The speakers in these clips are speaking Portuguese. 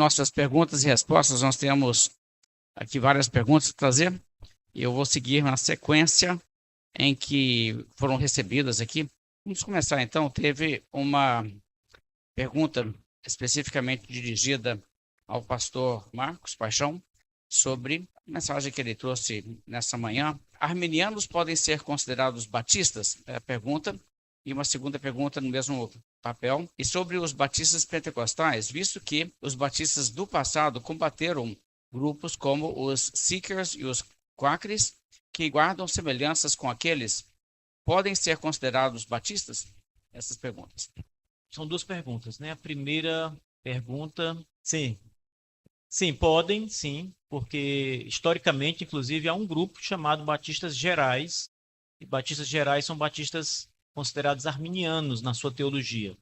nossas perguntas e respostas. Nós temos aqui várias perguntas para trazer e eu vou seguir na sequência em que foram recebidas aqui. Vamos começar então. Teve uma pergunta especificamente dirigida ao pastor Marcos Paixão sobre a mensagem que ele trouxe nessa manhã. Arminianos podem ser considerados batistas? É a pergunta. E uma segunda pergunta no mesmo papel. E sobre os batistas pentecostais, visto que os batistas do passado combateram grupos como os Seekers e os Quakers, que guardam semelhanças com aqueles, podem ser considerados batistas? Essas perguntas. São duas perguntas, né? A primeira pergunta, sim. Sim, podem, sim, porque historicamente, inclusive, há um grupo chamado Batistas Gerais, e Batistas Gerais são batistas considerados arminianos na sua teologia.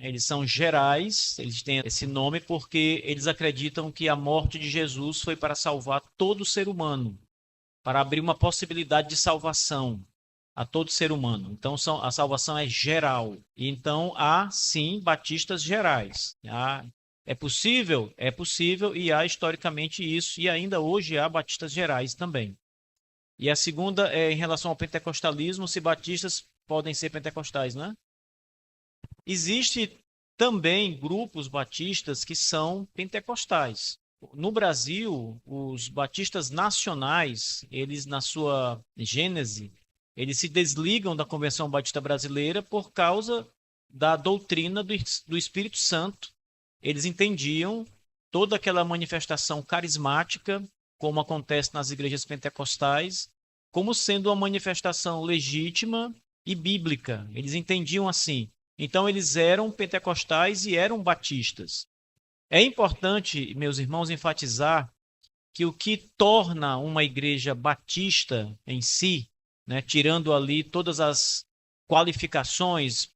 Eles são gerais, eles têm esse nome porque eles acreditam que a morte de Jesus foi para salvar todo ser humano, para abrir uma possibilidade de salvação a todo ser humano. Então, a salvação é geral. E então, há, sim, batistas gerais. É possível? É possível, e há historicamente isso, e ainda hoje há batistas gerais também. E a segunda é em relação ao pentecostalismo, se batistas podem ser pentecostais, né? Existe também grupos batistas que são pentecostais. No Brasil, os batistas nacionais, eles na sua gênese, eles se desligam da Convenção Batista Brasileira por causa da doutrina do Espírito Santo. Eles entendiam toda aquela manifestação carismática, como acontece nas igrejas pentecostais, como sendo uma manifestação legítima e bíblica. Eles entendiam assim. Então, eles eram pentecostais e eram batistas. É importante, meus irmãos, enfatizar que o que torna uma igreja batista em si, né, tirando ali todas as qualificações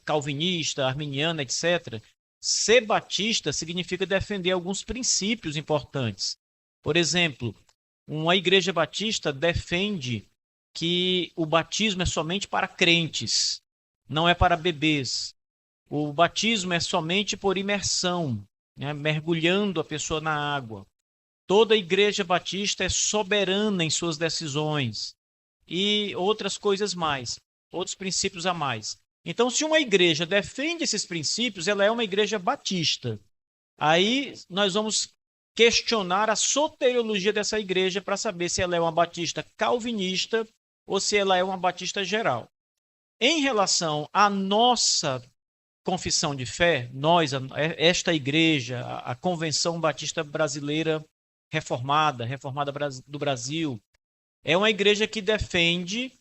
calvinista, arminiana, etc., ser batista significa defender alguns princípios importantes. Por exemplo, uma igreja batista defende que o batismo é somente para crentes, não é para bebês. O batismo é somente por imersão, né, mergulhando a pessoa na água. Toda igreja batista é soberana em suas decisões e outras coisas mais, outros princípios a mais. Então, se uma igreja defende esses princípios, ela é uma igreja batista. Aí nós vamos questionar a soteriologia dessa igreja para saber se ela é uma batista calvinista ou se ela é uma batista geral. Em relação à nossa confissão de fé, esta igreja, a Convenção Batista Brasileira Reformada do Brasil, é uma igreja que defende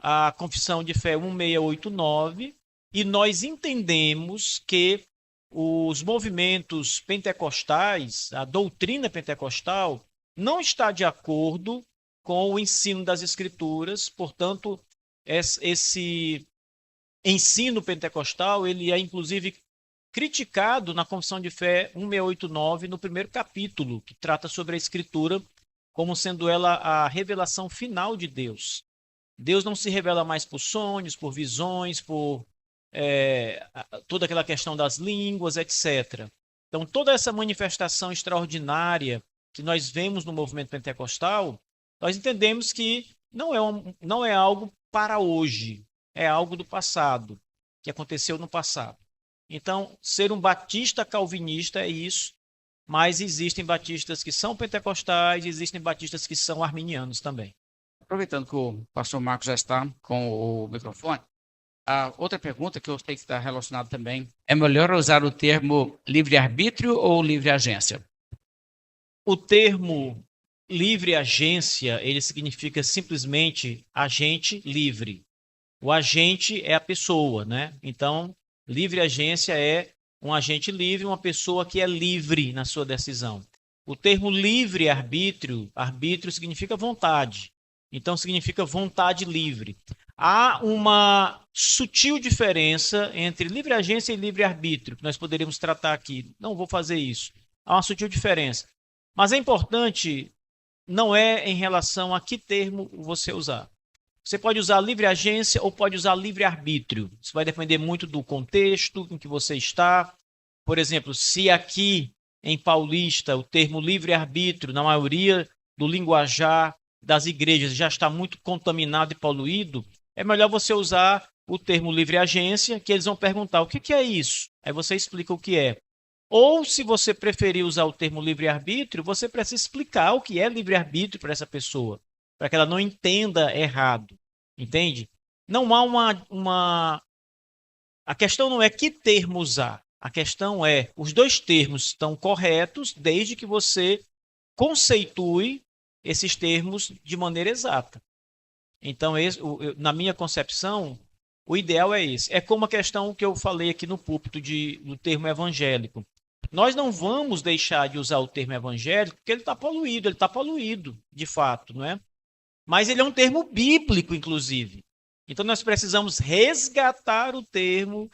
a confissão de fé 1689 e nós entendemos que os movimentos pentecostais, a doutrina pentecostal, não está de acordo com o ensino das Escrituras, portanto, esse ensino pentecostal, ele é inclusive criticado na Confissão de Fé 1689, no primeiro capítulo, que trata sobre a Escritura como sendo ela a revelação final de Deus. Deus não se revela mais por sonhos, por visões, por toda aquela questão das línguas, etc. Então, toda essa manifestação extraordinária que nós vemos no movimento pentecostal, nós entendemos que não é algo para hoje, é algo do passado, que aconteceu no passado. Então, ser um batista calvinista é isso, mas existem batistas que são pentecostais, existem batistas que são arminianos também. Aproveitando que o pastor Marcos já está com o microfone, a outra pergunta que eu sei que está relacionada também, é melhor usar o termo livre-arbítrio ou livre-agência? O termo livre-agência, ele significa simplesmente agente livre. O agente é a pessoa, né? Então, livre-agência é um agente livre, uma pessoa que é livre na sua decisão. O termo livre-arbítrio, arbítrio significa vontade. Então, significa vontade livre. Há uma sutil diferença entre livre-agência e livre-arbítrio, que nós poderíamos tratar aqui. Não vou fazer isso. Há uma sutil diferença. Mas é importante, não é em relação a que termo você usar. Você pode usar livre-agência ou pode usar livre-arbítrio. Isso vai depender muito do contexto em que você está. Por exemplo, se aqui em Paulista, o termo livre-arbítrio, na maioria do linguajar das igrejas, já está muito contaminado e poluído, é melhor você usar o termo livre-agência, que eles vão perguntar o que é isso. Aí você explica o que é. Ou, se você preferir usar o termo livre-arbítrio, você precisa explicar o que é livre-arbítrio para essa pessoa, para que ela não entenda errado. Entende? Não há uma... A questão não é que termo usar. A questão é, os dois termos estão corretos desde que você conceitue esses termos de maneira exata. Então, na minha concepção, o ideal é esse. É como a questão que eu falei aqui no púlpito do termo evangélico. Nós não vamos deixar de usar o termo evangélico porque ele está poluído, de fato, não é? Mas ele é um termo bíblico, inclusive. Então, nós precisamos resgatar o termo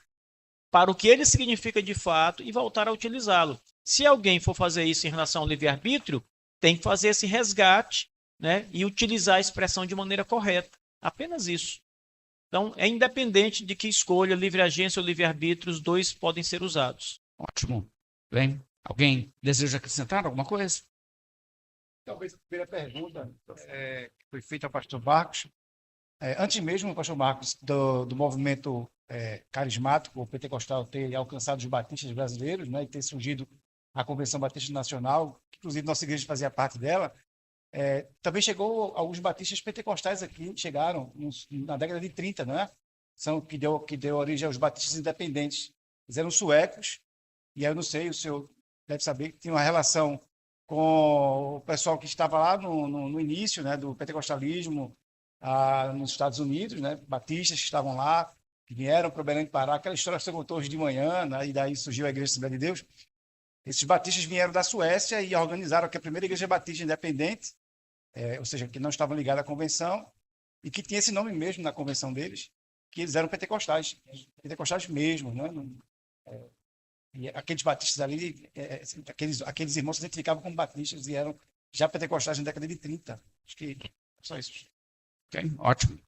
para o que ele significa de fato e voltar a utilizá-lo. Se alguém for fazer isso em relação ao livre-arbítrio, tem que fazer esse resgate, né, e utilizar a expressão de maneira correta. Apenas isso. Então, é independente de que escolha, livre-agência ou livre-arbítrio, os dois podem ser usados. Ótimo. Bem, alguém deseja acrescentar alguma coisa? Talvez a primeira pergunta que foi feita ao pastor Marcos, antes mesmo, pastor Marcos, do movimento carismático, o pentecostal, ter alcançado os batistas brasileiros, né, e ter surgido a Convenção Batista Nacional, que inclusive nossa igreja fazia parte dela, também chegou alguns batistas pentecostais aqui, chegaram na década de 30, não é? Que deu origem aos batistas independentes. Eles eram suecos, e aí eu não sei, o senhor deve saber que tinha uma relação com o pessoal que estava lá no início, né, do pentecostalismo nos Estados Unidos, né, batistas que estavam lá, que vieram para o Belém do Pará, aquela história que você contou hoje de manhã, né, e daí surgiu a Igreja Assembleia de Deus. Esses batistas vieram da Suécia e organizaram aqui a primeira igreja batista independente, ou seja, que não estavam ligados à convenção, e que tinha esse nome mesmo na convenção deles, que eles eram pentecostais mesmo, né? E aqueles batistas ali, aqueles irmãos se identificavam como batistas e eram já pentecostais na década de 30. Acho que é só isso. Ok, ótimo.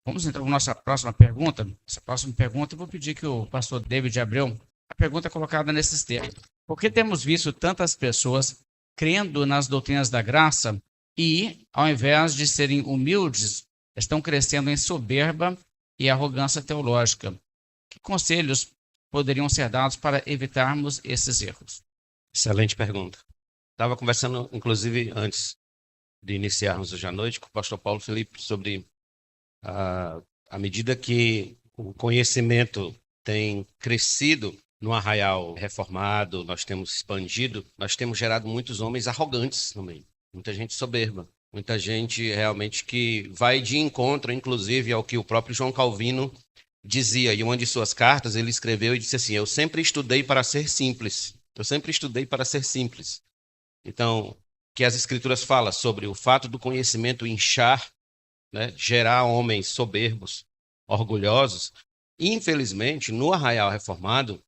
Vamos então para a nossa próxima pergunta. Essa próxima pergunta eu vou pedir que o pastor David Abreu, a pergunta é colocada nesses termos. Por que temos visto tantas pessoas crendo nas doutrinas da graça e, ao invés de serem humildes, estão crescendo em soberba e arrogância teológica? Que conselhos poderiam ser dados para evitarmos esses erros? Excelente pergunta. Estava conversando, inclusive, antes de iniciarmos hoje à noite, com o pastor Paulo Felipe sobre a medida que o conhecimento tem crescido no arraial reformado, nós temos expandido, nós temos gerado muitos homens arrogantes no meio, muita gente soberba, muita gente realmente que vai de encontro, inclusive, ao que o próprio João Calvino dizia. Em uma de suas cartas, ele escreveu e disse assim: eu sempre estudei para ser simples. Eu sempre estudei para ser simples. Então, que as escrituras falam sobre o fato do conhecimento inchar, né, gerar homens soberbos, orgulhosos. Infelizmente, no arraial reformado,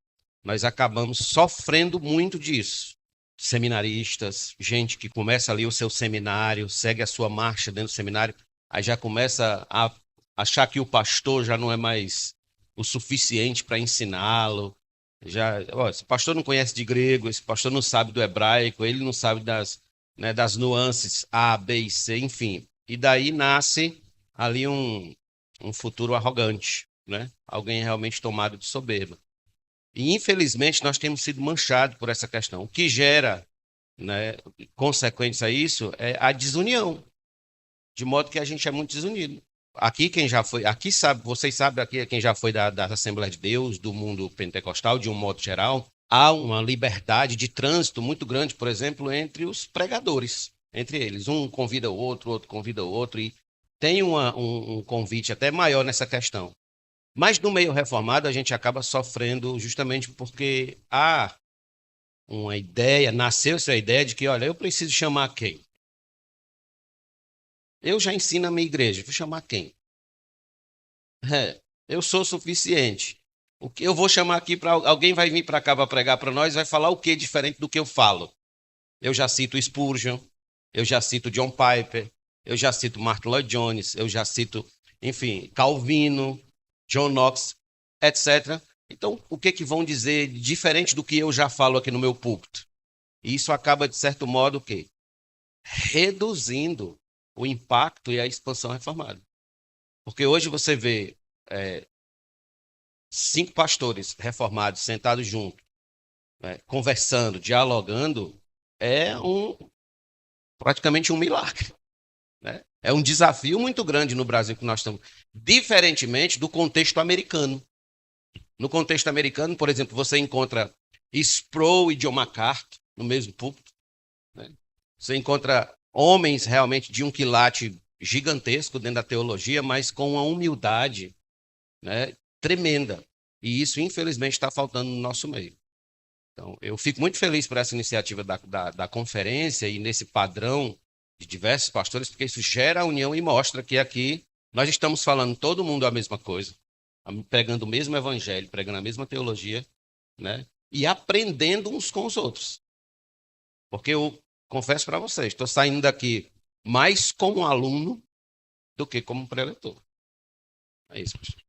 nós acabamos sofrendo muito disso. Seminaristas, gente que começa ali o seu seminário, segue a sua marcha dentro do seminário, aí já começa a achar que o pastor já não é mais o suficiente para ensiná-lo. Esse pastor não conhece de grego, esse pastor não sabe do hebraico, ele não sabe das nuances A, B e C, enfim. E daí nasce ali um futuro arrogante, né? Alguém realmente tomado de soberba. E, infelizmente, nós temos sido manchados por essa questão. O que gera, né, consequência a isso é a desunião, de modo que a gente é muito desunido. Aqui quem já foi, vocês sabem aqui quem já foi da Assembleia de Deus, do mundo pentecostal, de um modo geral, há uma liberdade de trânsito muito grande, por exemplo, entre os pregadores, entre eles. Um convida o outro convida o outro, e tem um convite até maior nessa questão. Mas no meio reformado a gente acaba sofrendo justamente porque há uma ideia, nasceu essa ideia de que, olha, eu preciso chamar quem? Eu já ensino a minha igreja, vou chamar quem? Eu sou suficiente. O que eu vou chamar aqui para alguém vai vir para cá para pregar para nós, vai falar o que diferente do que eu falo? Eu já cito Spurgeon, eu já cito John Piper, eu já cito Martin Lloyd Jones, eu já cito, enfim, Calvino, John Knox, etc. Então, o que vão dizer diferente do que eu já falo aqui no meu púlpito? E isso acaba, de certo modo, o quê? Reduzindo o impacto e a expansão reformada. Porque hoje você vê 5 pastores reformados sentados juntos, né, conversando, dialogando, é praticamente um milagre. Né? É um desafio muito grande no Brasil que nós estamos, diferentemente do contexto americano. No contexto americano, por exemplo, você encontra Sproul e John MacArthur no mesmo púlpito. Né? Você encontra homens realmente de um quilate gigantesco dentro da teologia, mas com uma humildade, né, tremenda. E isso, infelizmente, está faltando no nosso meio. Então, eu fico muito feliz por essa iniciativa da conferência e nesse padrão de diversos pastores, porque isso gera união e mostra que aqui nós estamos falando todo mundo a mesma coisa, pregando o mesmo evangelho, pregando a mesma teologia, né? E aprendendo uns com os outros. Porque eu confesso para vocês, estou saindo daqui mais como aluno do que como preletor. É isso, pastor.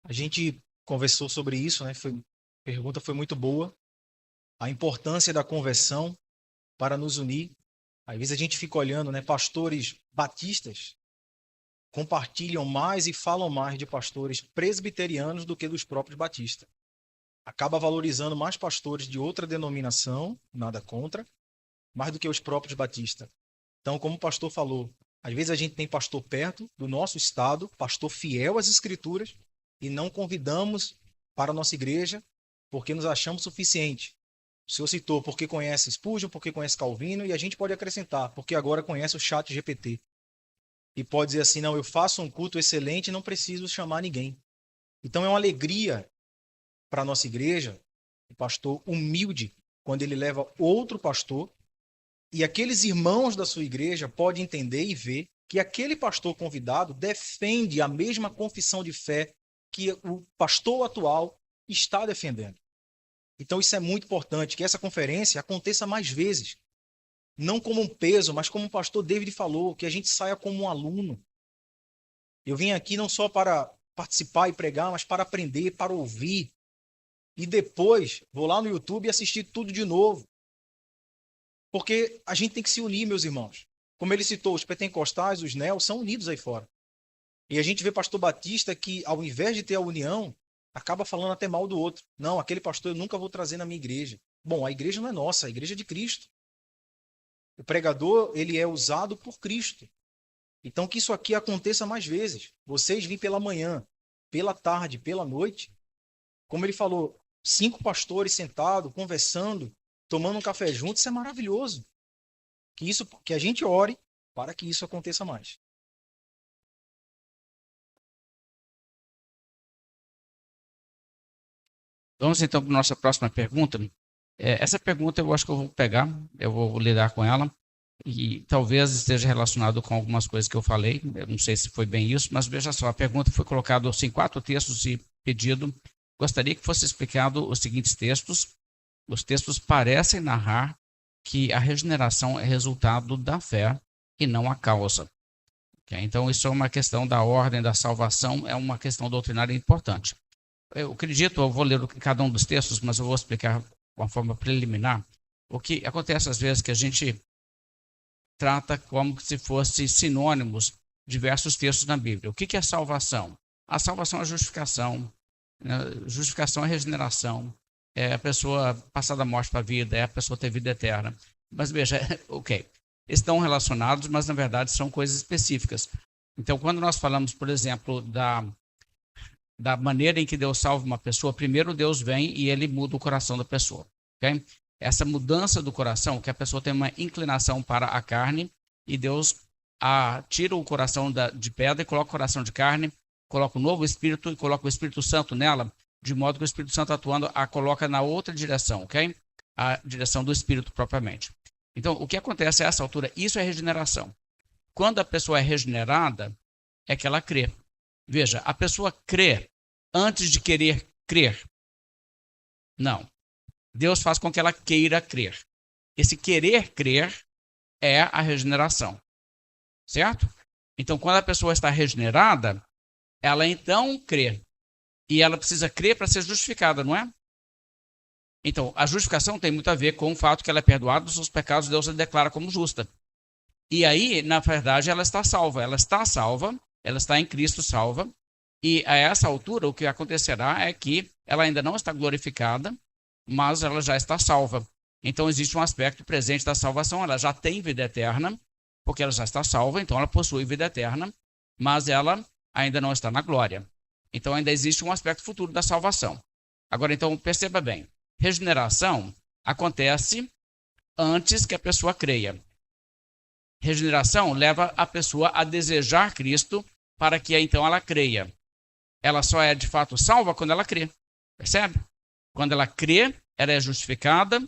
A gente conversou sobre isso, né? A pergunta foi muito boa. A importância da conversão para nos unir. Às vezes a gente fica olhando, né? Pastores batistas compartilham mais e falam mais de pastores presbiterianos do que dos próprios batistas. Acaba valorizando mais pastores de outra denominação, nada contra, mais do que os próprios batistas. Então, como o pastor falou, às vezes a gente tem pastor perto do nosso estado, pastor fiel às escrituras, e não convidamos para a nossa igreja porque nos achamos suficiente. O senhor citou porque conhece Spurgeon, porque conhece Calvino, e a gente pode acrescentar, porque agora conhece o chat GPT. E pode dizer assim, não, eu faço um culto excelente e não preciso chamar ninguém. Então é uma alegria para a nossa igreja, o pastor humilde, quando ele leva outro pastor, e aqueles irmãos da sua igreja podem entender e ver que aquele pastor convidado defende a mesma confissão de fé que o pastor atual está defendendo. Então isso é muito importante, que essa conferência aconteça mais vezes. Não como um peso, mas como o pastor David falou, que a gente saia como um aluno. Eu vim aqui não só para participar e pregar, mas para aprender, para ouvir. E depois vou lá no YouTube e assistir tudo de novo. Porque a gente tem que se unir, meus irmãos. Como ele citou, os pentecostais, os neos, são unidos aí fora. E a gente vê pastor batista que, ao invés de ter a união, acaba falando até mal do outro. Não, aquele pastor eu nunca vou trazer na minha igreja. Bom, a igreja não é nossa, a igreja é de Cristo. O pregador, ele é usado por Cristo. Então que isso aqui aconteça mais vezes. Vocês vêm pela manhã, pela tarde, pela noite. Como ele falou, 5 pastores sentados, conversando, tomando um café juntos, isso é maravilhoso. Que a gente ore para que isso aconteça mais. Vamos então para a nossa próxima pergunta. Essa pergunta eu acho que eu vou pegar, eu vou lidar com ela, e talvez esteja relacionado com algumas coisas que eu falei, eu não sei se foi bem isso, mas veja só, a pergunta foi colocada assim, 4 textos e pedido. Gostaria que fosse explicado os seguintes textos. Os textos parecem narrar que a regeneração é resultado da fé e não a causa. Okay? Então, isso é uma questão da ordem da salvação, é uma questão doutrinária importante. Eu acredito, eu vou ler cada um dos textos, mas eu vou explicar de uma forma preliminar. O que acontece às vezes que a gente trata como se fossem sinônimos diversos textos na Bíblia. O que é salvação? A salvação é justificação. Justificação é regeneração. É a pessoa passar da morte para a vida, é a pessoa ter vida eterna. Mas veja, ok, estão relacionados, mas na verdade são coisas específicas. Então, quando nós falamos, por exemplo, da maneira em que Deus salva uma pessoa, primeiro Deus vem e ele muda o coração da pessoa. Okay? Essa mudança do coração, que a pessoa tem uma inclinação para a carne, e Deus tira o coração de pedra e coloca o coração de carne, coloca o novo Espírito e coloca o Espírito Santo nela, de modo que o Espírito Santo atuando a coloca na outra direção, ok? A direção do Espírito propriamente. Então, o que acontece a essa altura? Isso é regeneração. Quando a pessoa é regenerada, é que ela crê. Veja, a pessoa crê antes de querer crer. Não. Deus faz com que ela queira crer. Esse querer crer é a regeneração. Certo? Então, quando a pessoa está regenerada, ela então crê. E ela precisa crer para ser justificada, não é? Então, a justificação tem muito a ver com o fato que ela é perdoada dos seus pecados, Deus a declara como justa. E aí, na verdade, ela está salva. Ela está em Cristo salva. E a essa altura, o que acontecerá é que ela ainda não está glorificada, mas ela já está salva. Então, existe um aspecto presente da salvação. Ela já tem vida eterna, porque ela já está salva, então ela possui vida eterna, mas ela ainda não está na glória. Então, ainda existe um aspecto futuro da salvação. Agora, então, perceba bem. Regeneração acontece antes que a pessoa creia. Regeneração leva a pessoa a desejar Cristo para que então ela creia. Ela só é de fato salva quando ela crê. Percebe? Quando ela crê, ela é justificada,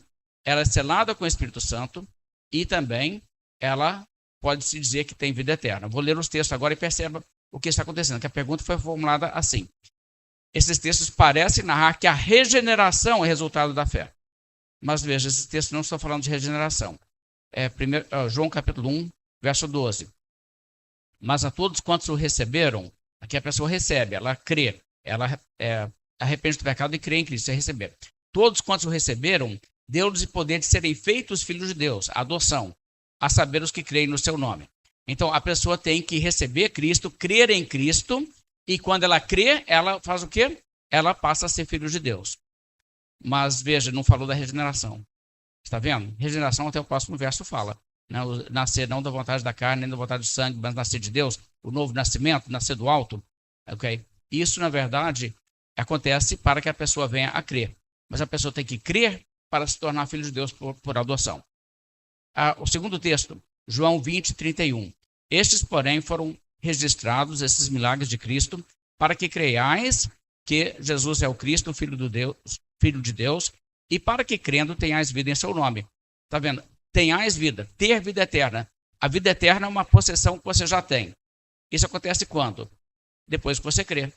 ela é selada com o Espírito Santo e também ela pode se dizer que tem vida eterna. Vou ler os textos agora e perceba o que está acontecendo, que a pergunta foi formulada assim. Esses textos parecem narrar que a regeneração é resultado da fé. Mas veja, esses textos não estão falando de regeneração. João capítulo 1, verso 12. Mas a todos quantos o receberam, aqui a pessoa recebe, ela crê, ela arrepende do pecado e crê em Cristo, é receber. Todos quantos o receberam, deu-lhes o poder de serem feitos filhos de Deus, a adoção, a saber os que creem no seu nome. Então a pessoa tem que receber Cristo, crer em Cristo, e quando ela crê, ela faz o quê? Ela passa a ser filho de Deus. Mas veja, não falou da regeneração. Está vendo? Regeneração até o próximo verso fala. Né? Nascer não da vontade da carne, nem da vontade do sangue, mas nascer de Deus. O novo nascimento, nascer do alto. Okay? Isso, na verdade, acontece para que a pessoa venha a crer. Mas a pessoa tem que crer para se tornar filho de Deus por adoção. O segundo texto, João 20, 31. Estes, porém, foram registrados, esses milagres de Cristo, para que creiais que Jesus é o Cristo, filho de Deus, e para que crendo tenhais vida em seu nome. Está vendo? Tenhais vida, ter vida eterna. A vida eterna é uma possessão que você já tem. Isso acontece quando? Depois que você crê.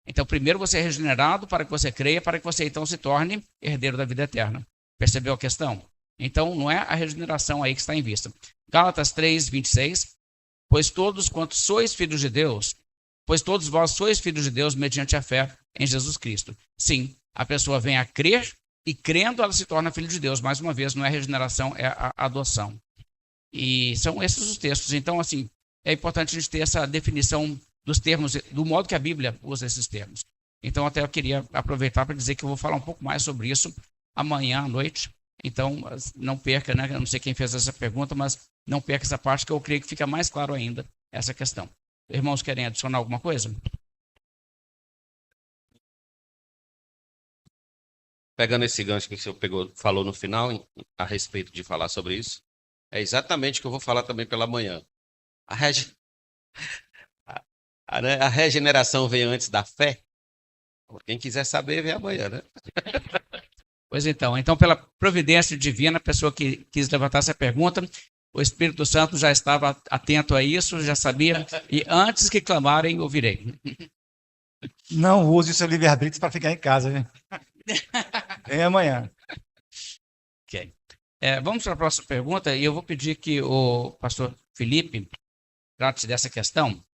Então, primeiro você é regenerado para que você creia, para que você então se torne herdeiro da vida eterna. Percebeu a questão? Então, não é a regeneração aí que está em vista. Gálatas 3, 26. Pois todos quantos sois filhos de Deus, pois todos vós sois filhos de Deus mediante a fé em Jesus Cristo. Sim, a pessoa vem a crer e crendo ela se torna filho de Deus. Mais uma vez, não é regeneração, é a adoção. E são esses os textos. Então, assim, é importante a gente ter essa definição dos termos, do modo que a Bíblia usa esses termos. Então, até eu queria aproveitar para dizer que eu vou falar um pouco mais sobre isso amanhã à noite. Então, não perca, né? Eu não sei quem fez essa pergunta, mas não perca essa parte que eu creio que fica mais claro ainda essa questão. Irmãos, querem adicionar alguma coisa? Pegando esse gancho que o senhor falou no final, a respeito de falar sobre isso, é exatamente o que eu vou falar também pela manhã. A regeneração veio antes da fé? Quem quiser saber, vem amanhã, né? Pois então, pela providência divina, a pessoa que quis levantar essa pergunta, o Espírito Santo já estava atento a isso, já sabia, e antes que clamarem, ouvirei. Não use o seu livre-arbítrio para ficar em casa, viu? Vem amanhã. Ok. Vamos para a próxima pergunta, e eu vou pedir que o pastor Felipe trate dessa questão.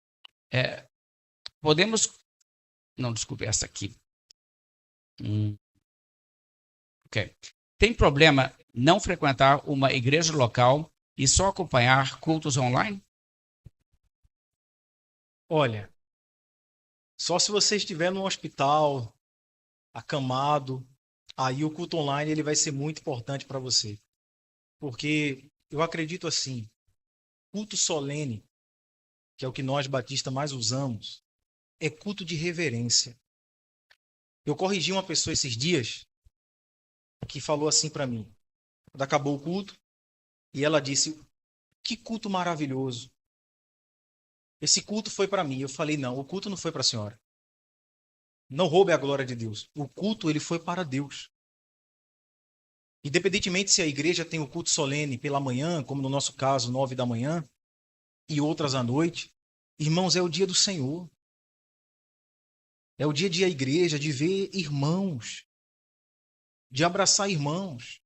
Não, desculpe, essa aqui. Ok. Tem problema não frequentar uma igreja local e só acompanhar cultos online? Olha, só se você estiver num hospital, acamado, aí o culto online ele vai ser muito importante para você. Porque eu acredito assim, culto solene, que é o que nós batistas mais usamos, é culto de reverência. Eu corrigi uma pessoa esses dias que falou assim para mim, quando acabou o culto, e ela disse, que culto maravilhoso. Esse culto foi para mim. Eu falei, não, o culto não foi para a senhora. Não roube a glória de Deus. O culto, ele foi para Deus. Independentemente se a igreja tem o culto solene pela manhã, como no nosso caso, 9 da manhã, e outras à noite, irmãos, é o dia do Senhor. É o dia de ir à igreja, de ver irmãos, de abraçar irmãos.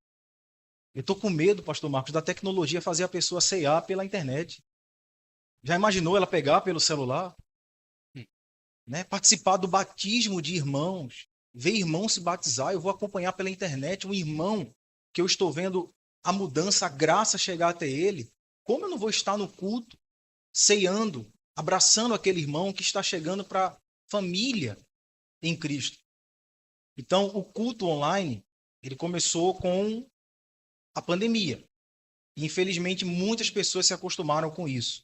Eu estou com medo, pastor Marcos, da tecnologia fazer a pessoa ceiar pela internet. Já imaginou ela pegar pelo celular? Né? Participar do batismo de irmãos ver irmão se batizar, eu vou acompanhar pela internet um irmão que eu estou vendo a mudança, a graça chegar até ele. Como eu não vou estar no culto, ceando, abraçando aquele irmão que está chegando para a família em Cristo? Então, o culto online, ele começou com a pandemia. E, infelizmente, muitas pessoas se acostumaram com isso.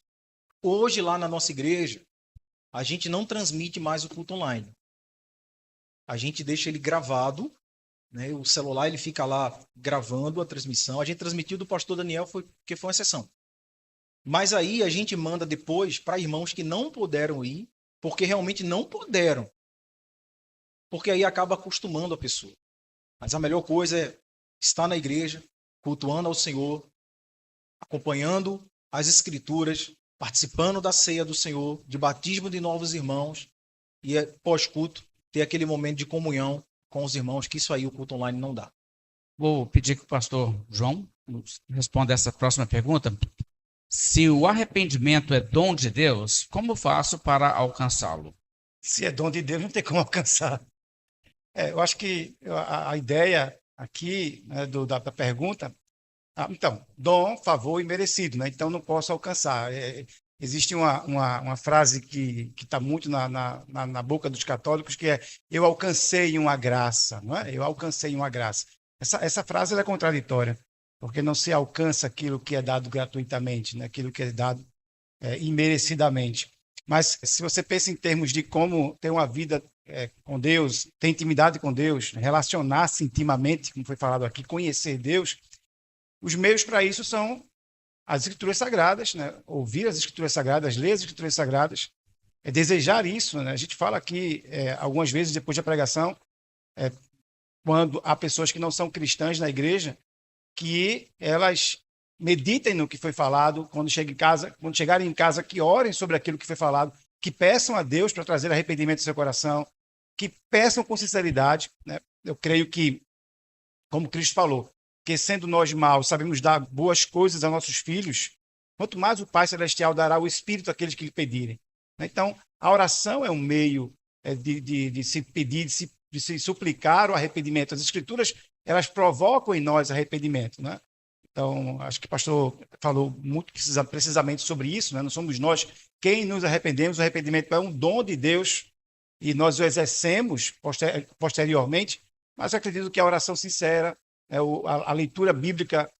Hoje, lá na nossa igreja, a gente não transmite mais o culto online. A gente deixa ele gravado, né? O celular ele fica lá gravando a transmissão. A gente transmitiu do pastor Daniel porque foi uma sessão. Mas aí a gente manda depois para irmãos que não puderam ir, porque realmente não puderam. Porque aí acaba acostumando a pessoa. Mas a melhor coisa é estar na igreja, cultuando ao Senhor, acompanhando as Escrituras, participando da ceia do Senhor, de batismo de novos irmãos, e pós-culto ter aquele momento de comunhão com os irmãos, que isso aí o culto online não dá. Vou pedir que o pastor João responda essa próxima pergunta. Se o arrependimento é dom de Deus, como faço para alcançá-lo? Se é dom de Deus, não tem como alcançar. Eu acho que a ideia aqui, né, da pergunta, então, dom, favor e merecido, né? Então não posso alcançar. Existe uma frase que está muito na boca dos católicos, que é: eu alcancei uma graça, não é? Eu alcancei uma graça. Essa frase ela é contraditória, porque não se alcança aquilo que é dado gratuitamente, né? Aquilo que é dado imerecidamente. Mas se você pensa em termos de como ter uma vida com Deus, ter intimidade com Deus, relacionar-se intimamente, como foi falado aqui, conhecer Deus, os meios para isso são as Escrituras Sagradas, né? Ouvir as Escrituras Sagradas, ler as Escrituras Sagradas, desejar isso, né? A gente fala aqui algumas vezes depois da pregação, quando há pessoas que não são cristãs na igreja, que elas meditem no que foi falado, quando chegarem em casa, que orem sobre aquilo que foi falado, que peçam a Deus para trazer arrependimento ao seu coração, que peçam com sinceridade, né? Eu creio que, como Cristo falou, que sendo nós maus, sabemos dar boas coisas aos nossos filhos, quanto mais o Pai Celestial dará o Espírito àqueles que lhe pedirem. Então, a oração é um meio de se pedir, de se suplicar o arrependimento. As Escrituras, elas provocam em nós arrependimento, né? Então, acho que o pastor falou muito precisamente sobre isso, né? Não somos nós quem nos arrependemos, o arrependimento é um dom de Deus e nós o exercemos posteriormente, mas eu acredito que a oração sincera, a leitura bíblica,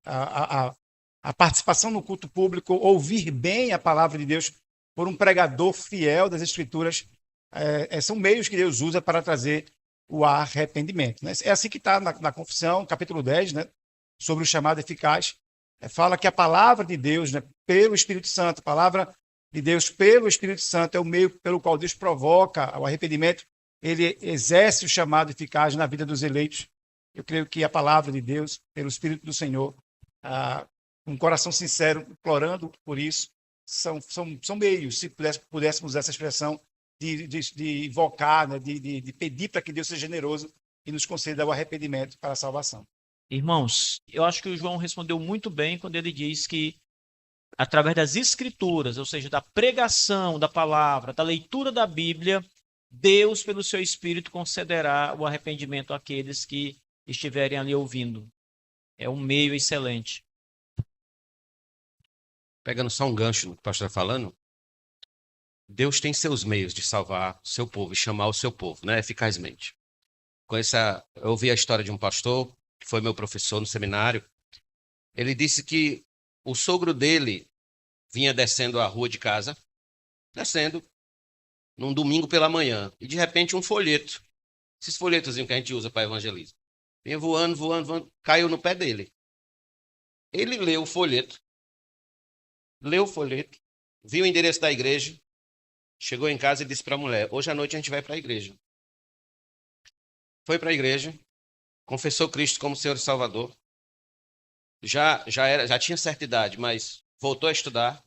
a participação no culto público, ouvir bem a palavra de Deus por um pregador fiel das Escrituras, são meios que Deus usa para trazer o arrependimento, né? É assim que está na Confissão, capítulo 10, né? Sobre o chamado eficaz, fala que a palavra de Deus, né, pelo Espírito Santo, a palavra de Deus pelo Espírito Santo é o meio pelo qual Deus provoca o arrependimento, ele exerce o chamado eficaz na vida dos eleitos. Eu creio que a palavra de Deus, pelo Espírito do Senhor, um coração sincero, implorando por isso, são meios, se pudéssemos usar essa expressão, de invocar, né, de pedir para que Deus seja generoso e nos conceda o arrependimento para a salvação. Irmãos, eu acho que o João respondeu muito bem quando ele diz que, através das Escrituras, ou seja, da pregação da palavra, da leitura da Bíblia, Deus, pelo seu Espírito, concederá o arrependimento àqueles que estiverem ali ouvindo. É um meio excelente. Pegando só um gancho no que o pastor está falando, Deus tem seus meios de salvar o seu povo e chamar o seu povo, né, eficazmente. Eu ouvi a história de um pastor, que foi meu professor no seminário. Ele disse que o sogro dele vinha descendo a rua de casa, num domingo pela manhã, e de repente um folheto, esses folhetozinhos que a gente usa para evangelismo, vinha voando, caiu no pé dele. Ele leu o folheto, viu o endereço da igreja, chegou em casa e disse para a mulher: hoje à noite a gente vai para a igreja. Foi para a igreja, confessou Cristo como Senhor e Salvador, já tinha certa idade, mas voltou a estudar,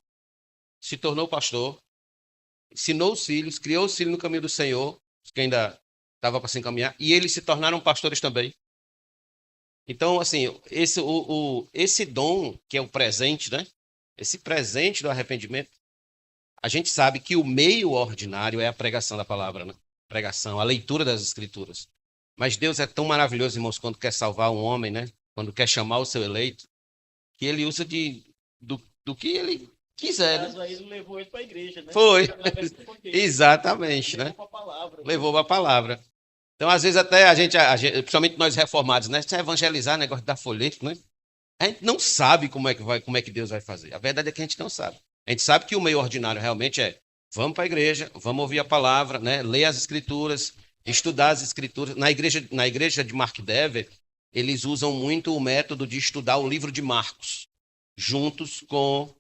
se tornou pastor, ensinou os filhos, criou os filhos no caminho do Senhor, que ainda estava para se encaminhar, e eles se tornaram pastores também. Então, assim, esse dom, que é o presente, né? Esse presente do arrependimento, a gente sabe que o meio ordinário é a pregação da palavra, né? pregação, a leitura das Escrituras. Mas Deus é tão maravilhoso, irmãos, quando quer salvar um homem, né? Quando quer chamar o seu eleito, que ele usa do que ele quiser, né? Aí ele levou ele para a igreja, né? Foi. Exatamente, né? Levou para a palavra. Então, às vezes, até a gente, principalmente nós reformados, né? Se evangelizar, negócio da folheto, né? A gente não sabe como é que Deus vai fazer. A verdade é que a gente não sabe. A gente sabe que o meio ordinário realmente é: vamos para a igreja, vamos ouvir a palavra, né? Ler as Escrituras, estudar as Escrituras. Na igreja de Mark Dever, eles usam muito o método de estudar o livro de Marcos, juntos com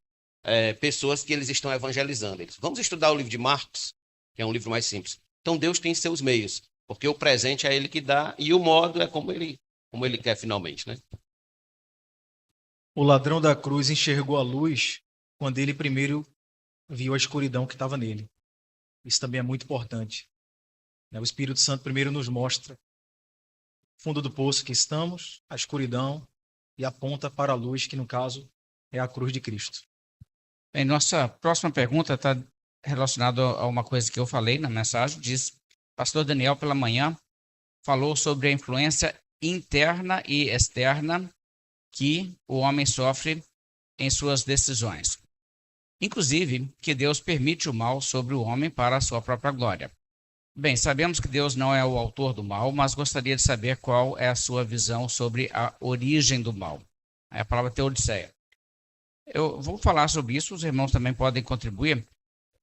pessoas que eles estão evangelizando. Vamos estudar o livro de Marcos, que é um livro mais simples. Então, Deus tem seus meios, porque o presente é ele que dá e o modo é como ele quer finalmente, né? O ladrão da cruz enxergou a luz quando ele primeiro viu a escuridão que estava nele. Isso também é muito importante. O Espírito Santo primeiro nos mostra o fundo do poço que estamos, a escuridão, e aponta para a luz, que no caso é a cruz de Cristo. Bem, nossa próxima pergunta está relacionada a uma coisa que eu falei na mensagem. Diz: Pastor Daniel, pela manhã, falou sobre a influência interna e externa que o homem sofre em suas decisões. Inclusive, que Deus permite o mal sobre o homem para a sua própria glória. Bem, sabemos que Deus não é o autor do mal, mas gostaria de saber qual é a sua visão sobre a origem do mal. É a palavra teodiceia. Eu vou falar sobre isso, os irmãos também podem contribuir.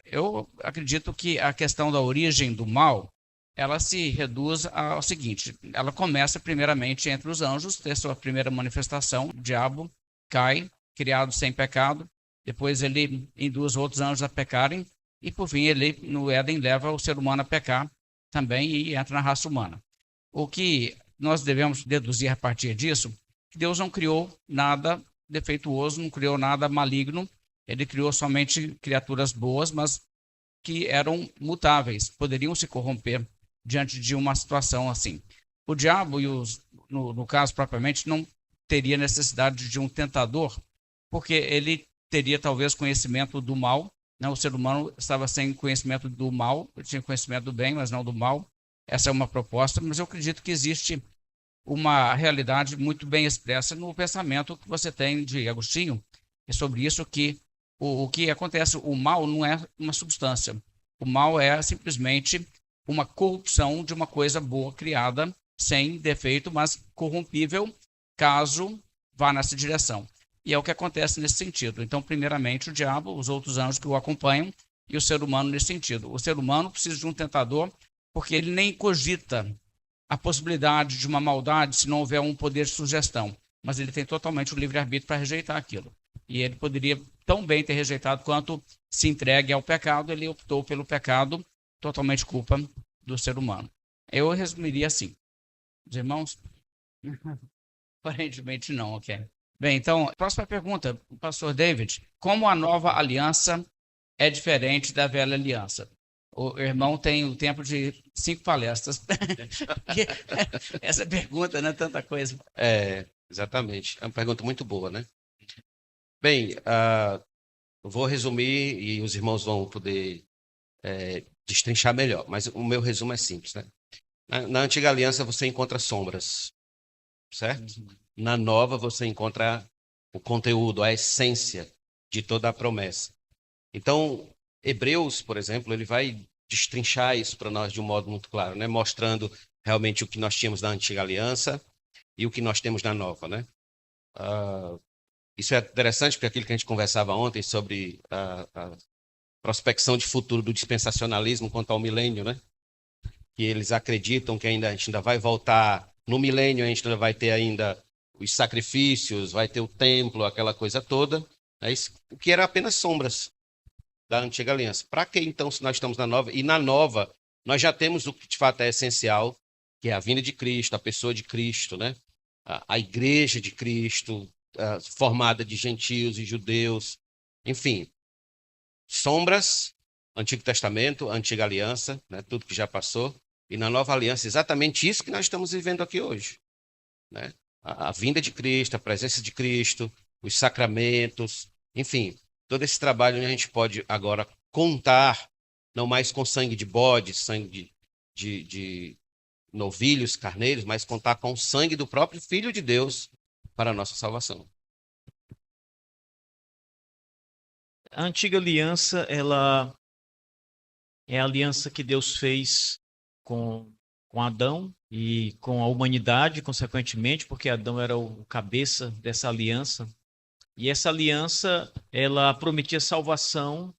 Eu acredito que a questão da origem do mal, ela se reduz ao seguinte: ela começa primeiramente entre os anjos, ter sua primeira manifestação, o diabo cai, criado sem pecado, depois ele induz outros anjos a pecarem, e por fim ele, no Éden, leva o ser humano a pecar também e entra na raça humana. O que nós devemos deduzir a partir disso, que Deus não criou nada defeituoso, não criou nada maligno, ele criou somente criaturas boas, mas que eram mutáveis, poderiam se corromper diante de uma situação assim. O diabo, no caso propriamente, não teria necessidade de um tentador, porque ele teria talvez conhecimento do mal, né? O ser humano estava sem conhecimento do mal, ele tinha conhecimento do bem, mas não do mal. Essa é uma proposta, mas eu acredito que existe uma realidade muito bem expressa no pensamento que você tem de Agostinho, é sobre isso que o que acontece, o mal não é uma substância, o mal é simplesmente uma corrupção de uma coisa boa criada, sem defeito, mas corrompível, caso vá nessa direção. E é o que acontece nesse sentido. Então, primeiramente, o diabo, os outros anjos que o acompanham, e o ser humano nesse sentido. O ser humano precisa de um tentador, porque ele nem cogita a possibilidade de uma maldade se não houver um poder de sugestão. Mas ele tem totalmente o livre-arbítrio para rejeitar aquilo. E ele poderia tão bem ter rejeitado quanto se entregue ao pecado. Ele optou pelo pecado, totalmente culpa do ser humano. Eu resumiria assim. Os irmãos? Aparentemente não, ok. Bem, então, próxima pergunta, pastor David. Como a nova aliança é diferente da velha aliança? O irmão tem o tempo de 5 palestras. Essa pergunta não é tanta coisa. Exatamente. É uma pergunta muito boa, né? Bem, eu vou resumir e os irmãos vão poder destrinchar melhor, mas o meu resumo é simples, né? Na antiga aliança você encontra sombras, certo? Na nova você encontra o conteúdo, a essência de toda a promessa. Então, Hebreus, por exemplo, ele vai destrinchar isso para nós de um modo muito claro, né? Mostrando realmente o que nós tínhamos na antiga aliança e o que nós temos na nova, né? Isso é interessante porque aquilo que a gente conversava ontem sobre a prospecção de futuro do dispensacionalismo quanto ao milênio, né? Que eles acreditam que a gente ainda vai voltar no milênio, a gente ainda vai ter ainda os sacrifícios, vai ter o templo, aquela coisa toda, né? O que era apenas sombras da antiga aliança. Para que então, se nós estamos na nova? E na nova, nós já temos o que de fato é essencial, que é a vinda de Cristo, a pessoa de Cristo, né? A igreja de Cristo, formada de gentios e judeus, enfim. Sombras, Antigo Testamento, Antiga Aliança, né? Tudo que já passou. E na nova aliança, exatamente isso que nós estamos vivendo aqui hoje, né? A vinda de Cristo, a presença de Cristo, os sacramentos, enfim, todo esse trabalho a gente pode agora contar, não mais com sangue de bode, sangue de novilhos, carneiros, mas contar com o sangue do próprio Filho de Deus para a nossa salvação. A antiga aliança, ela é a aliança que Deus fez com Adão e com a humanidade, consequentemente, porque Adão era o cabeça dessa aliança. E essa aliança, ela prometia salvação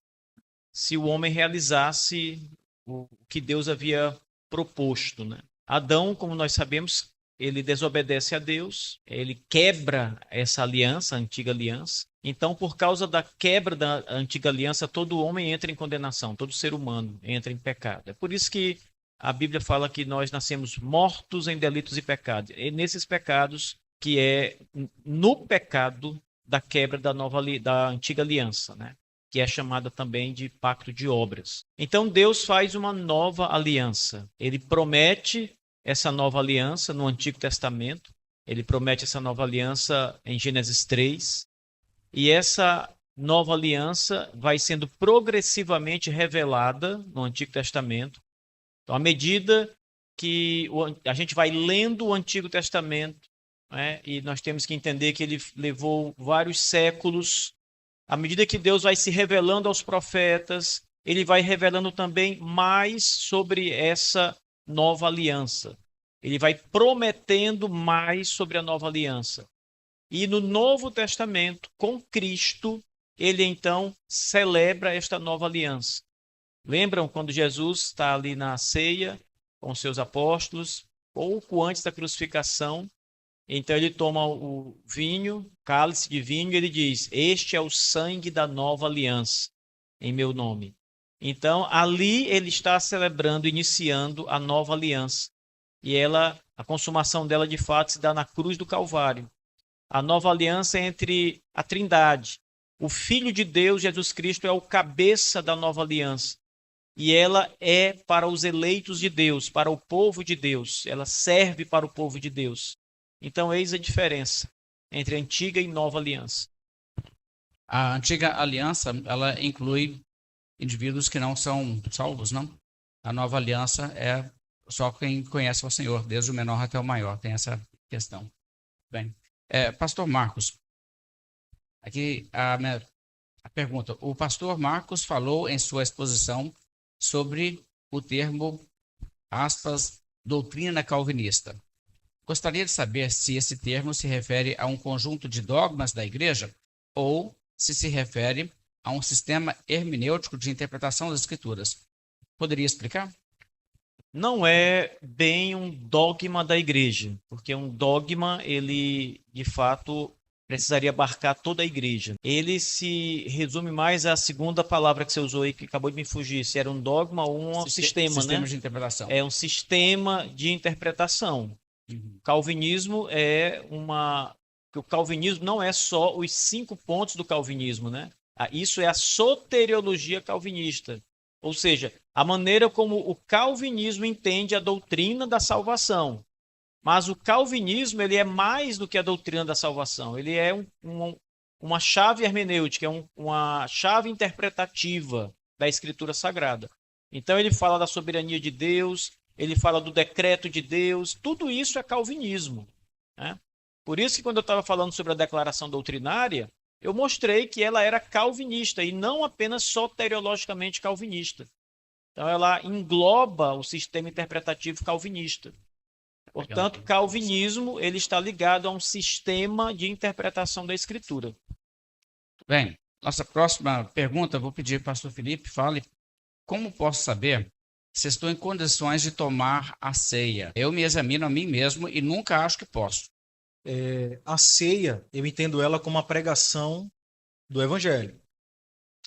se o homem realizasse o que Deus havia proposto, né? Adão, como nós sabemos, ele desobedece a Deus, ele quebra essa aliança, a antiga aliança. Então, por causa da quebra da antiga aliança, todo homem entra em condenação, todo ser humano entra em pecado. É por isso que a Bíblia fala que nós nascemos mortos em delitos e pecados. E nesses pecados, que é no pecado da quebra da antiga aliança, né? Que é chamada também de pacto de obras. Então Deus faz uma nova aliança. Ele promete essa nova aliança no Antigo Testamento. Ele promete essa nova aliança em Gênesis 3. E essa nova aliança vai sendo progressivamente revelada no Antigo Testamento. Então, à medida que a gente vai lendo o Antigo Testamento, né, e nós temos que entender que ele levou vários séculos. À medida que Deus vai se revelando aos profetas, ele vai revelando também mais sobre essa nova aliança. Ele vai prometendo mais sobre a nova aliança. E no Novo Testamento, com Cristo, ele então celebra esta nova aliança. Lembram quando Jesus está ali na ceia com seus apóstolos, pouco antes da crucificação? Então ele toma o vinho, cálice de vinho, e ele diz: este é o sangue da nova aliança, em meu nome. Então ali ele está celebrando, iniciando a nova aliança. E a consumação dela de fato se dá na cruz do Calvário. A nova aliança é entre a Trindade. O Filho de Deus, Jesus Cristo, é o cabeça da nova aliança. E ela é para os eleitos de Deus, para o povo de Deus. Ela serve para o povo de Deus. Então, eis a diferença entre a antiga e nova aliança. A antiga aliança, ela inclui indivíduos que não são salvos, não? A nova aliança é só quem conhece o Senhor, desde o menor até o maior. Tem essa questão. Bem, Pastor Marcos, aqui a pergunta. O pastor Marcos falou em sua exposição sobre o termo, aspas, doutrina calvinista. Gostaria de saber se esse termo se refere a um conjunto de dogmas da igreja ou se refere a um sistema hermenêutico de interpretação das escrituras. Poderia explicar? Não é bem um dogma da igreja, porque um dogma, ele, de fato, precisaria abarcar toda a igreja. Ele se resume mais à segunda palavra que você usou aí, que acabou de me fugir, se era um dogma ou um sistema, né? De interpretação. É um sistema de interpretação. O calvinismo o calvinismo não é só os 5 pontos do calvinismo, né? Isso é a soteriologia calvinista. Ou seja, a maneira como o calvinismo entende a doutrina da salvação. Mas o calvinismo, ele é mais do que a doutrina da salvação. Ele é uma chave hermenêutica, uma chave interpretativa da Escritura Sagrada. Então ele fala da soberania de Deus, ele fala do decreto de Deus, tudo isso é calvinismo, né? Por isso que quando eu estava falando sobre a declaração doutrinária, eu mostrei que ela era calvinista e não apenas soteriologicamente calvinista. Então ela engloba o sistema interpretativo calvinista. Portanto, calvinismo ele está ligado a um sistema de interpretação da Escritura. Bem, nossa próxima pergunta, vou pedir para o pastor Felipe, fale, como posso saber se estou em condições de tomar a ceia? Eu me examino a mim mesmo e nunca acho que posso. A ceia, eu entendo ela como a pregação do Evangelho.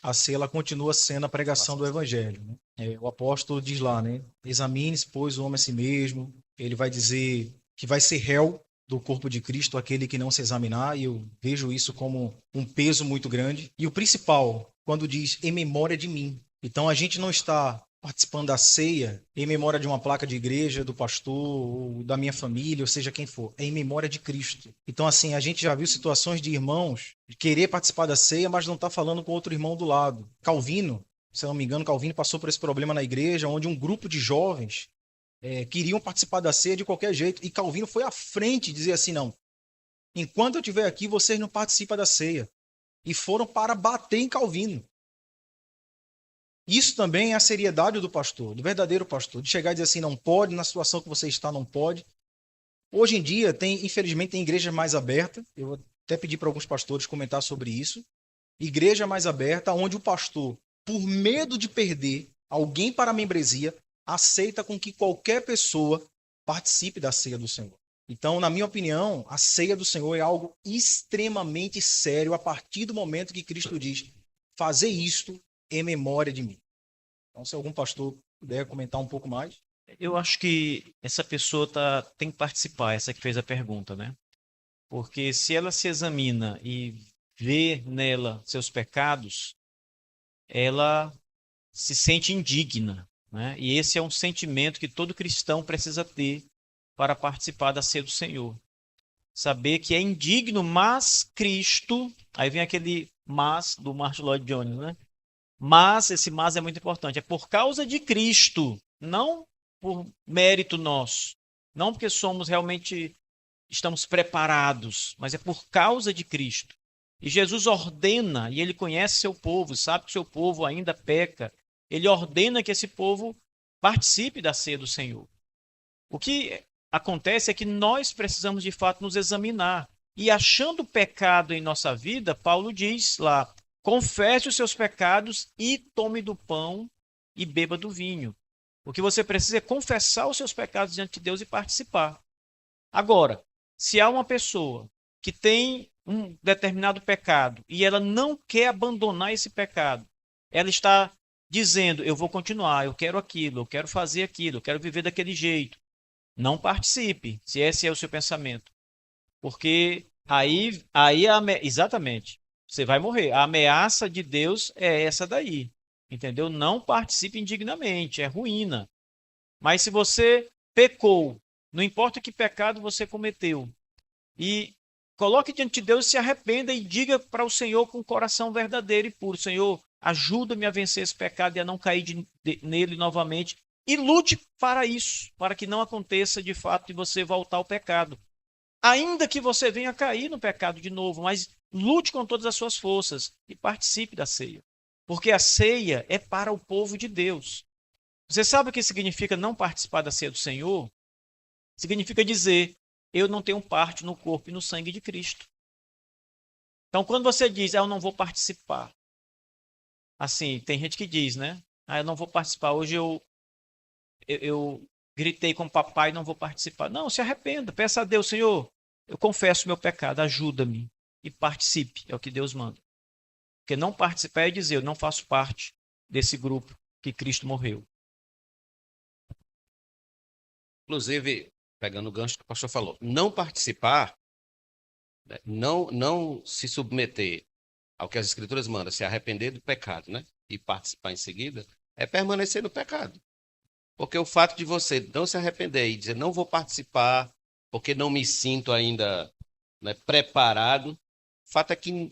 A ceia, ela continua sendo a pregação do Evangelho, né? O apóstolo diz lá, né? Examine-se, pois, o homem a si mesmo. Ele vai dizer que vai ser réu do corpo de Cristo aquele que não se examinar, e eu vejo isso como um peso muito grande. E o principal, quando diz em memória de mim. Então, a gente não está participando da ceia em memória de uma placa de igreja, do pastor, ou da minha família, ou seja quem for. É em memória de Cristo. Então, assim, a gente já viu situações de irmãos de querer participar da ceia, mas não está falando com outro irmão do lado. Calvino, se eu não me engano, Calvino passou por esse problema na igreja, onde um grupo de jovens queriam participar da ceia de qualquer jeito. E Calvino foi à frente e dizia assim, não, enquanto eu estiver aqui, vocês não participam da ceia. E foram para bater em Calvino. Isso também é a seriedade do pastor, do verdadeiro pastor, de chegar e dizer assim, não pode, na situação que você está, não pode. Hoje em dia, infelizmente, tem igrejas mais abertas. Eu vou até pedir para alguns pastores comentar sobre isso. Igreja mais aberta, onde o pastor, por medo de perder alguém para a membresia, aceita com que qualquer pessoa participe da ceia do Senhor. Então, na minha opinião, a ceia do Senhor é algo extremamente sério a partir do momento que Cristo diz, fazer isto em memória de mim. Então, se algum pastor puder comentar um pouco mais. Eu acho que essa pessoa tem que participar, essa que fez a pergunta, né? Porque se ela se examina e vê nela seus pecados, ela se sente indigna, né? E esse é um sentimento que todo cristão precisa ter para participar da ceia do Senhor. Saber que é indigno, mas Cristo... Aí vem aquele mas do Martin Lloyd Jones, né? Mas, esse mas é muito importante. É por causa de Cristo, não por mérito nosso. Não porque estamos preparados, mas é por causa de Cristo. E Jesus ordena, e ele conhece seu povo, sabe que seu povo ainda peca. Ele ordena que esse povo participe da ceia do Senhor. O que acontece é que nós precisamos de fato nos examinar. E achando pecado em nossa vida, Paulo diz lá, confesse os seus pecados e tome do pão e beba do vinho. O que você precisa é confessar os seus pecados diante de Deus e participar. Agora, se há uma pessoa que tem um determinado pecado e ela não quer abandonar esse pecado, ela está dizendo, eu vou continuar, eu quero aquilo, eu quero fazer aquilo, eu quero viver daquele jeito. Não participe, se esse é o seu pensamento. Porque exatamente, você vai morrer. A ameaça de Deus é essa daí. Entendeu? Não participe indignamente, é ruína. Mas se você pecou, não importa que pecado você cometeu, e coloque diante de Deus, se arrependa e diga para o Senhor com o coração verdadeiro e puro, Senhor, ajuda-me a vencer esse pecado e a não cair nele novamente. E lute para isso, para que não aconteça de fato de você voltar ao pecado. Ainda que você venha cair no pecado de novo, mas lute com todas as suas forças e participe da ceia. Porque a ceia é para o povo de Deus. Você sabe o que significa não participar da ceia do Senhor? Significa dizer, eu não tenho parte no corpo e no sangue de Cristo. Então, quando você diz, eu não vou participar. Assim, tem gente que diz, né? Eu não vou participar. Hoje eu gritei com o papai e não vou participar. Não, se arrependa. Peça a Deus, Senhor, eu confesso meu pecado, ajuda-me e participe. É o que Deus manda. Porque não participar é dizer, eu não faço parte desse grupo que Cristo morreu. Inclusive, pegando o gancho que o pastor falou, não participar, né, não se submeter ao que as Escrituras mandam, se arrepender do pecado, né, e participar em seguida, é permanecer no pecado. Porque o fato de você não se arrepender e dizer, não vou participar, porque não me sinto ainda, né, preparado, o fato é que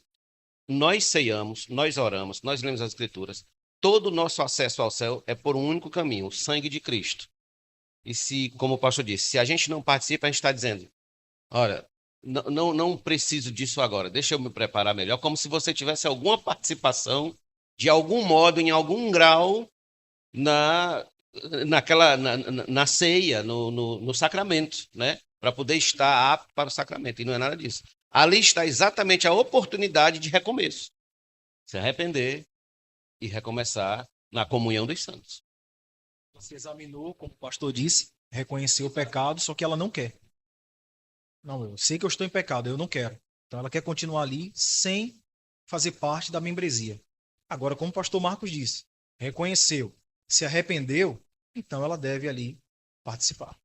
nós ceiamos, nós oramos, nós lemos as Escrituras, todo o nosso acesso ao céu é por um único caminho, o sangue de Cristo. E se, como o pastor disse, se a gente não participa, a gente está dizendo, olha, não preciso disso agora, deixa eu me preparar melhor, como se você tivesse alguma participação, de algum modo, em algum grau, na ceia, no sacramento, né? Para poder estar apto para o sacramento. E não é nada disso. Ali está exatamente a oportunidade de recomeço. Se arrepender e recomeçar na comunhão dos santos. Se examinou, como o pastor disse, reconheceu o pecado, só que ela não quer. Não, eu sei que eu estou em pecado, eu não quero. Então ela quer continuar ali sem fazer parte da membresia. Agora, como o pastor Marcos disse, reconheceu, se arrependeu, então ela deve ali participar.